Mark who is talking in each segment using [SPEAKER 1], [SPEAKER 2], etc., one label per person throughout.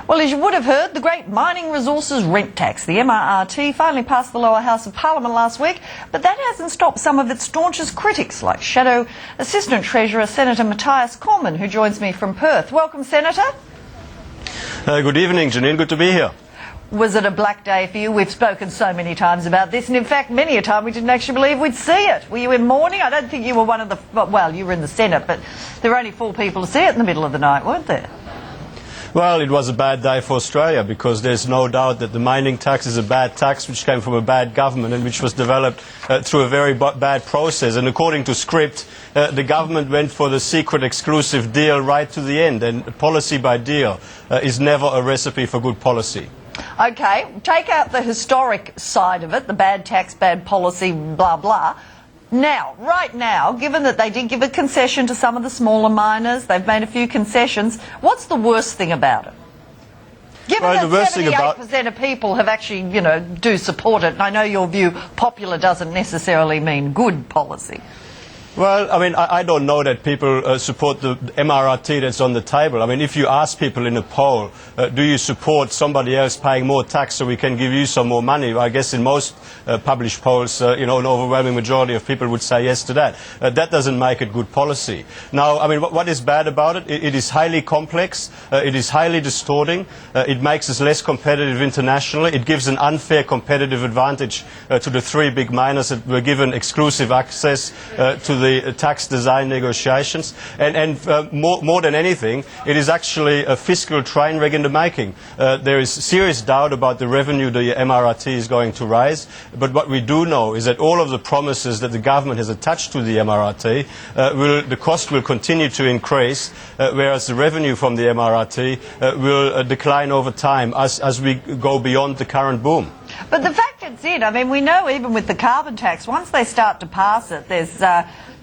[SPEAKER 1] Well, as you would have heard, the great mining resources rent tax, the MRRT, finally passed the lower house of Parliament last week, but that hasn't stopped some of its staunchest critics, like Shadow Assistant Treasurer Senator Matthias Cormann, who joins me from Perth. Welcome, Senator.
[SPEAKER 2] Good evening, Janine. Good to be here.
[SPEAKER 1] Was it a black day for you? We've spoken so many times about this, and in fact, many a time we didn't actually believe we'd see it. Were you in mourning? I don't think you were one of the... Well, you were in the Senate, but there were only 4 people to see it in the middle of the night, weren't there?
[SPEAKER 2] Well, it was a bad day for Australia because there's no doubt that the mining tax is a bad tax which came from a bad government and which was developed through a very bad process. And according to script, the government went for the secret exclusive deal right to the end. And policy by deal is never a recipe for good policy.
[SPEAKER 1] OK, take out the historic side of it, the bad tax, bad policy, blah, blah. Now, right now, given that they did give a concession to some of the smaller miners, they've made a few concessions, what's the worst thing about it? Given that 78% of people have actually, do support it, and I know your view, popular doesn't necessarily mean good policy.
[SPEAKER 2] Well, I mean, I don't know that people support the MRRT that's on the table. I mean, if you ask people in a poll, do you support somebody else paying more tax so we can give you some more money? I guess in most published polls, an overwhelming majority of people would say yes to that. That doesn't make it good policy. Now, I mean, what is bad about it? It is highly complex. It is highly distorting. It makes us less competitive internationally. It gives an unfair competitive advantage to the 3 big miners that were given exclusive access to the tax design negotiations, and more than anything, it is actually a fiscal train wreck in the making. There is serious doubt about the revenue the MRRT is going to raise, but what we do know is that all of the promises that the government has attached to the MRRT, the cost will continue to increase, whereas the revenue from the MRRT will decline over time as we go beyond the current boom.
[SPEAKER 1] But the fact it's in, I mean, we know even with the carbon tax, once they start to pass it, there's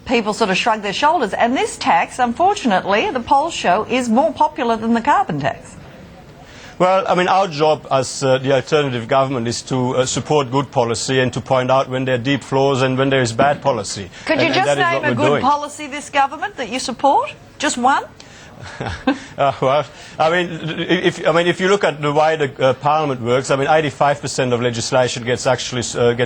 [SPEAKER 1] people sort of shrug their shoulders. And this tax, unfortunately, the polls show, is more popular than the carbon tax.
[SPEAKER 2] Well, I mean, our job as the alternative government is to support good policy and to point out when there are deep flaws and when there is bad policy.
[SPEAKER 1] Could you just name a good policy this government that you support? Just one?
[SPEAKER 2] Well, I mean, if you look at the way the Parliament works, I mean, 85% of legislation gets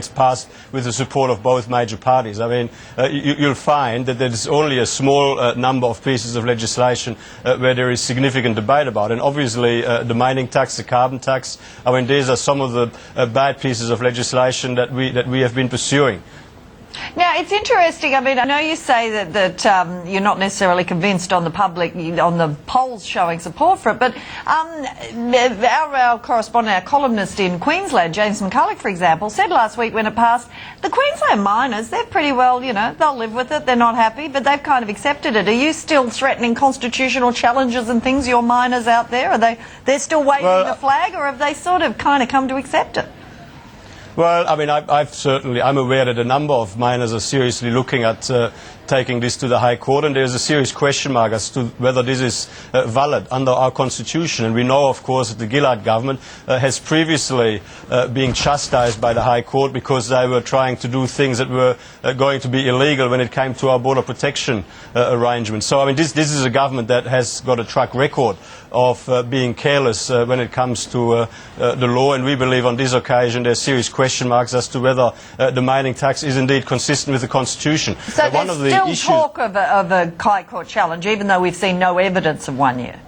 [SPEAKER 2] passed with the support of both major parties. I mean, you'll find that there's only a small number of pieces of legislation where there is significant debate about. And obviously, the mining tax, the carbon tax, I mean, these are some of the bad pieces of legislation that we have been pursuing.
[SPEAKER 1] Now, it's interesting. I mean, I know you say that you're not necessarily convinced on the public, on the polls showing support for it, but our correspondent, our columnist in Queensland, James McCulloch, for example, said last week when it passed, the Queensland miners, they're pretty well, they'll live with it, they're not happy, but they've kind of accepted it. Are you still threatening constitutional challenges and things, your miners out there? Are they're still waving the flag, or have they sort of kind of come to accept it?
[SPEAKER 2] Well, I mean, I'm aware that a number of miners are seriously looking at taking this to the High Court, and there's a serious question mark as to whether this is valid under our Constitution. And we know, of course, that the Gillard government has previously been chastised by the High Court because they were trying to do things that were going to be illegal when it came to our border protection arrangements. So, I mean, this is a government that has got a track record of being careless when it comes to the law, and we believe on this occasion there's serious question marks as to whether the mining tax is indeed consistent with the Constitution.
[SPEAKER 1] So there's still talk of a High Court challenge, even though we've seen no evidence of one yet?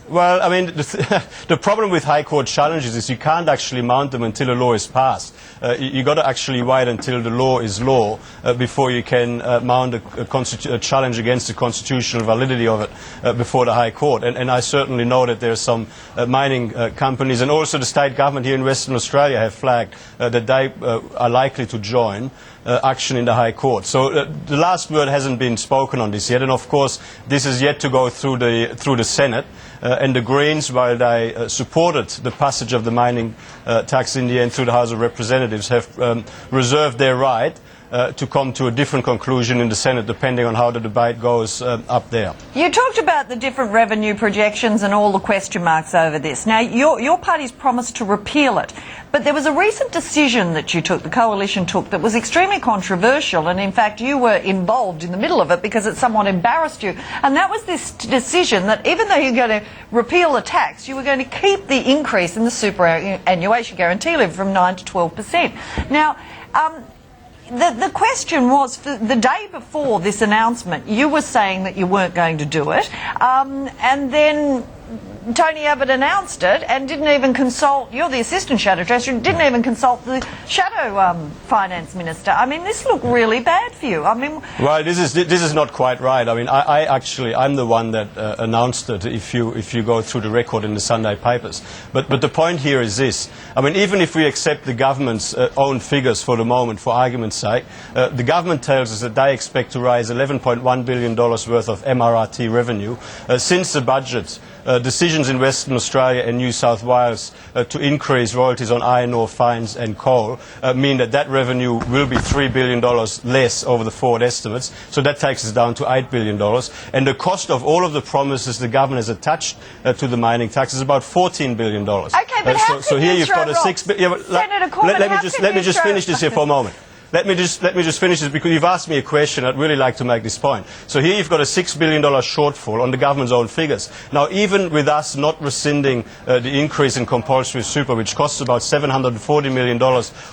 [SPEAKER 2] Well, I mean, the problem with High Court challenges is you can't actually mount them until a law is passed. You've got to actually wait until the law is law before you can mount a challenge against the constitutional validity of it before the High Court. And I certainly know that there are some mining companies, and also the state government here in Western Australia have flagged that they are likely to join action in the High Court. So the last word hasn't been spoken on this yet, and of course this is yet to go through the Senate. And the Greens, while they supported the passage of the mining tax in the end through the House of Representatives, have reserved their right to come to a different conclusion in the Senate, depending on how the debate goes up there.
[SPEAKER 1] You talked about the different revenue projections and all the question marks over this. Now, your party's promised to repeal it, but there was a recent decision that you took, the coalition took, that was extremely controversial, and in fact you were involved in the middle of it because it somewhat embarrassed you, and that was this decision that even though you're going to repeal the tax, you were going to keep the increase in the superannuation guarantee levy from 9 to 12%. Now, the question was, for the day before this announcement, you were saying that you weren't going to do it, and then Tony Abbott announced it and didn't even consult, you're the Assistant Shadow Treasurer, didn't even consult the Shadow Finance Minister. I mean, this looked really bad for you. I mean...
[SPEAKER 2] Well, this is not quite right. I mean, I'm the one that announced it, if you go through the record in the Sunday papers. But the point here is this. I mean, even if we accept the government's own figures for the moment, for argument's sake, the government tells us that they expect to raise $11.1 billion worth of MRRT revenue since the budget. Decisions in Western Australia and New South Wales to increase royalties on iron ore, fines and coal mean that revenue will be $3 billion less over the forward estimates. So that takes us down to $8 billion. And the cost of all of the promises the government has attached to the mining tax is about $14 billion.
[SPEAKER 1] Okay, but how
[SPEAKER 2] so here you've got a $6 billion...
[SPEAKER 1] Senator Cormann,
[SPEAKER 2] let me just finish this here for a moment. Let me just finish this because you've asked me a question. I'd really like to make this point. So here you've got a $6 billion shortfall on the government's own figures. Now, even with us not rescinding the increase in compulsory super, which costs about $740 million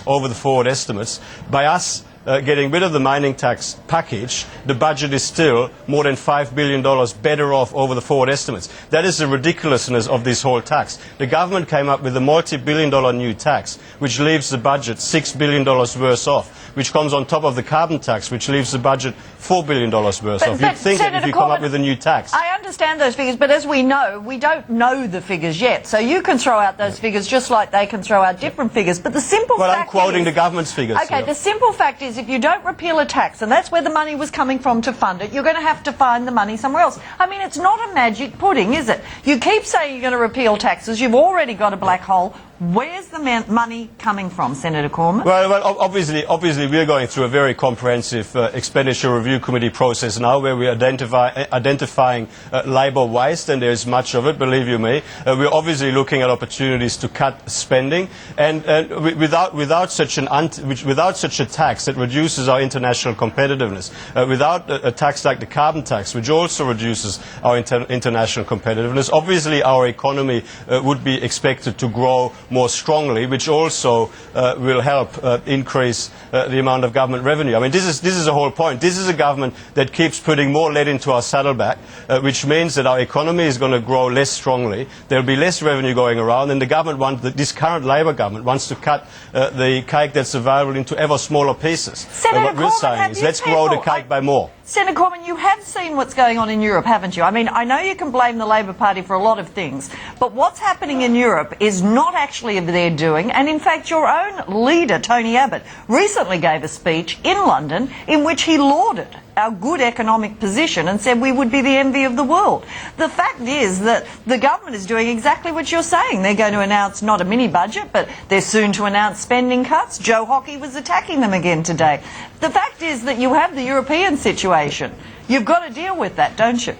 [SPEAKER 2] over the forward estimates, by us getting rid of the mining tax package, the budget is still more than $5 billion better off over the forward estimates. That is the ridiculousness of this whole tax. The government came up with a multi-billion-dollar new tax, which leaves the budget $6 billion worse off, which comes on top of the carbon tax, which leaves the budget $4 billion worse off. You'd think that if you come up with a new tax...
[SPEAKER 1] I understand those figures, but as we know, we don't know the figures yet. So you can throw out those figures just like they can throw out different figures. But the simple fact is...
[SPEAKER 2] Well, I'm quoting the government's figures.
[SPEAKER 1] Okay, the simple fact is if you don't repeal a tax, and that's where the money was coming from to fund it, you're going to have to find the money somewhere else. I mean, it's not a magic pudding, is it? You keep saying you're going to repeal taxes. You've already got a black hole. Where's the money coming from, Senator Cormann?
[SPEAKER 2] Well, obviously we're going through a very comprehensive expenditure review committee process now where we're identifying labour waste, and there's much of it, believe you me. We're obviously looking at opportunities to cut spending, and without such a tax that reduces our international competitiveness, without a tax like the carbon tax, which also reduces our international competitiveness, obviously our economy would be expected to grow more strongly, which also will help increase the amount of government revenue. I mean, this is the whole point. This is a government that keeps putting more lead into our saddlebag, which means that our economy is going to grow less strongly. There will be less revenue going around, and the government this current Labor government wants to cut the cake that's available into ever smaller pieces.
[SPEAKER 1] Senator
[SPEAKER 2] what we're saying is let's grow the cake by more.
[SPEAKER 1] Senator Cormann, you have seen what's going on in Europe, haven't you? I mean, I know you can blame the Labor Party for a lot of things, but what's happening in Europe is not actually of their doing, and in fact your own leader, Tony Abbott, recently gave a speech in London in which he lauded our good economic position and said we would be the envy of the world. The fact is that the government is doing exactly what you're saying. They're going to announce not a mini budget, but they're soon to announce spending cuts. Joe Hockey was attacking them again today. The fact is that you have the European situation. You've got to deal with that, don't you?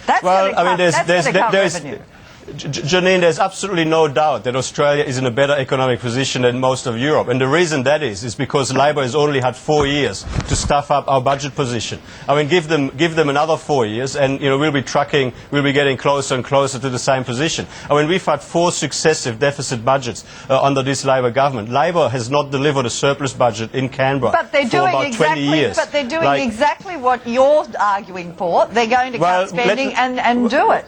[SPEAKER 1] That's going to cut revenue.
[SPEAKER 2] Janine, there's absolutely no doubt that Australia is in a better economic position than most of Europe. And the reason that is because Labor has only had 4 years to stuff up our budget position. I mean, give them another 4 years and, we'll be getting closer and closer to the same position. I mean, we've had 4 successive deficit budgets under this Labor government. Labor has not delivered a surplus budget in Canberra for about 20 years.
[SPEAKER 1] But they're doing exactly what you're arguing for. They're going to cut spending and do it.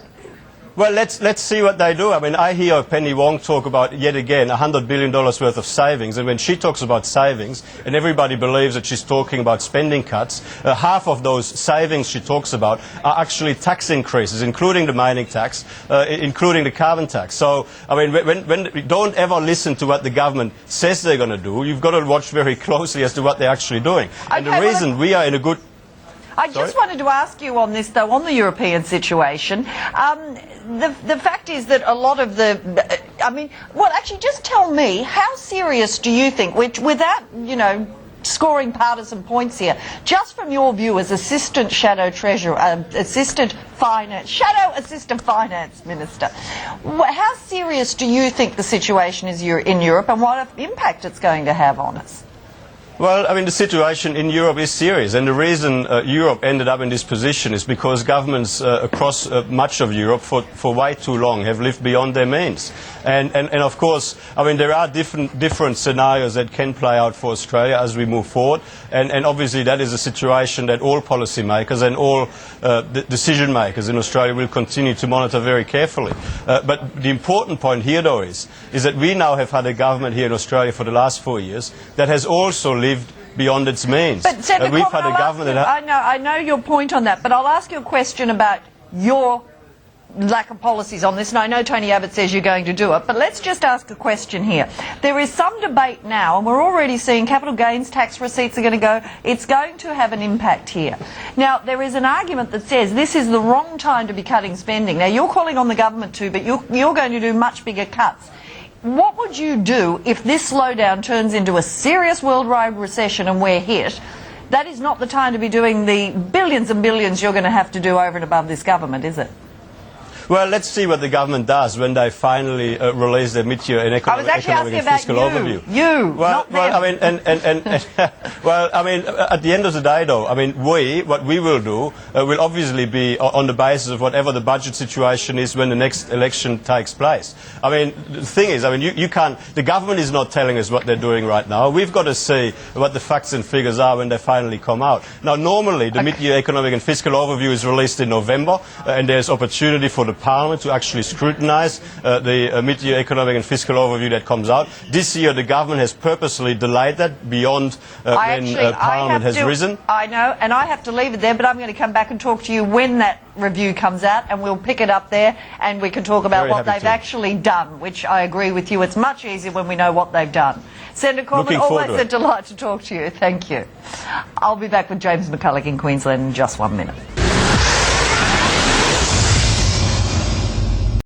[SPEAKER 2] Well, let's see what they do. I mean, I hear Penny Wong talk about, yet again, $100 billion worth of savings. And when she talks about savings, and everybody believes that she's talking about spending cuts, half of those savings she talks about are actually tax increases, including the mining tax, including the carbon tax. So, I mean, don't ever listen to what the government says they're going to do. You've got to watch very closely as to what they're actually doing. And the reason we are in a good...
[SPEAKER 1] I just wanted to ask you on this, though, on the European situation. The fact is that a lot of actually, just tell me, how serious do you think, without, scoring partisan points here. Just from your view as Assistant Shadow Treasurer, Assistant Finance Minister, how serious do you think the situation is in Europe, and what impact it's going to have on us?
[SPEAKER 2] Well, I mean, the situation in Europe is serious, and the reason Europe ended up in this position is because governments across much of Europe for way too long have lived beyond their means. And of course, I mean, there are different scenarios that can play out for Australia as we move forward, and obviously that is a situation that all policymakers and all decision makers in Australia will continue to monitor very carefully. But the important point here, though, is that we now have had a government here in Australia for the last 4 years that has also lived beyond its means.
[SPEAKER 1] But Senator
[SPEAKER 2] we've
[SPEAKER 1] Cormann,
[SPEAKER 2] had a government that
[SPEAKER 1] I know your point on that, but I'll ask you a question about your lack of policies on this, and I know Tony Abbott says you're going to do it, but let's just ask a question here. There is some debate now, and we're already seeing capital gains tax receipts are going to go. It's going to have an impact here. Now, there is an argument that says this is the wrong time to be cutting spending. Now, you're calling on the government to, but you're going to do much bigger cuts. What would you do if this slowdown turns into a serious worldwide recession and we're hit? That is not the time to be doing the billions and billions you're going to have to do over and above this government, is it?
[SPEAKER 2] Well, let's see what the government does when they finally release their mid-year economic and fiscal overview.
[SPEAKER 1] Not them.
[SPEAKER 2] I mean, well, I mean, at the end of the day, though, I mean, what we will do will obviously be on the basis of whatever the budget situation is when the next election takes place. I mean, the thing is, I mean, you can't. The government is not telling us what they're doing right now. We've got to see what the facts and figures are when they finally come out. Now, normally the mid-year economic and fiscal overview is released in November, and there's opportunity for the Parliament to actually scrutinise the mid-year economic and fiscal overview that comes out. This year the government has purposely delayed that beyond when Parliament has risen.
[SPEAKER 1] I know, and I have to leave it there, but I'm going to come back and talk to you when that review comes out, and we'll pick it up there and we can talk about what they've actually done, which I agree with you. It's much easier when we know what they've done. Senator Cormann, always a delight to talk to you. Thank you. I'll be back with James McCulloch in Queensland in just 1 minute.